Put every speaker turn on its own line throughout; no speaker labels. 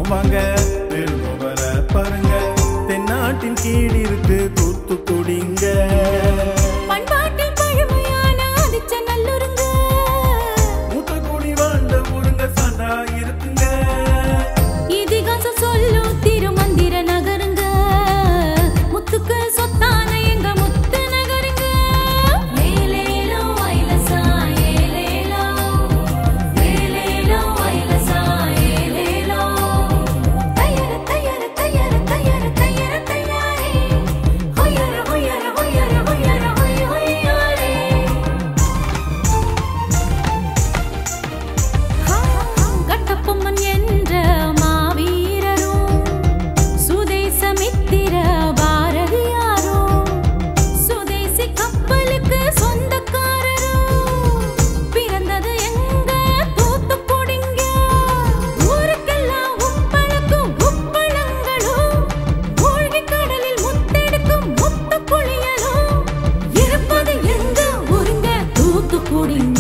வாங்க பெருங்கோவர பாருங்க தென்னாட்டின் கீழ் இருக்கு தூத்துக்குடிங்க
பண்பாட்டில் பழமையான அதிச்ச நல்லுருங்க
மூத்தக்குடி வாழ்ந்த ஊருங்க சான்றா இருக்குங்க
இதிகாசம் சொல்லும் திருமந்திர நகருங்க முத்துக்கு சொத்தான எங்க முத்து நகருங்க ஏலேலோ ஐலசா ஏலேலோ ஏலேலோ ஐலசா ஏலேலோ தயர தயர தயர தயர தயர தயாரே ஹொயர ஹொயர ஹொயர ஹொயர ஹொய் ஹொய்யாரே கட்டப்பொம்மன் என்ற மாவீரரும் சுதேசமித்திர பாரதியாரும் சுதேசி கப்பலுக்கு சொந்தக்காரரும் பிறந்தது எங்க தூத்துக்குடிங்க ஊருக்கெல்லாம் உப்பளக்கும் உப்பளங்களும் மூழ்கி கடலில் முத்தெடுக்கும் முத்து குளியலும் இருப்பது எங்க ஊருங்க தூத்துக்குடிங்க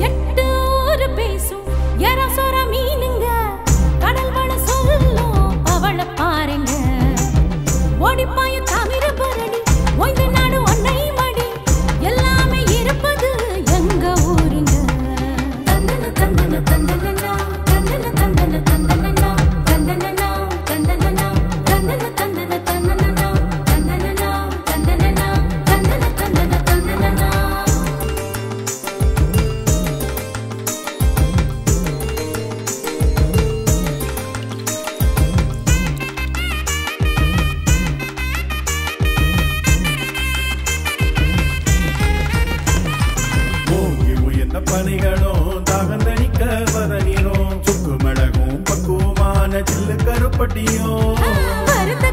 எட்டு ஊரு பேசும் எரசொர மீனுங்க கடல் வள சொல்லும் பவள பாருங்க ஓடிப்பாய தாமிர பரணி ஓய்ந்த நாடு ஒன்னை மடி எல்லாமே இருப்பது எங்க ஊருங்க தந்தன தந்தன தந்தனா தந்தன தந்தன தந்தனா தந்தனா தந்தனா தந்தன தந்தன தந்தனா தந்தனா தந்தனா தந்தன தந்தன தந்தனா
ஓங்கி உயர்ந்த பணிகளும் தாகந்தணிக்க வதனிரும் சுக்கு மிளகும் பக்குவமான சில்லு கருப்பட்டியும்
வருத்த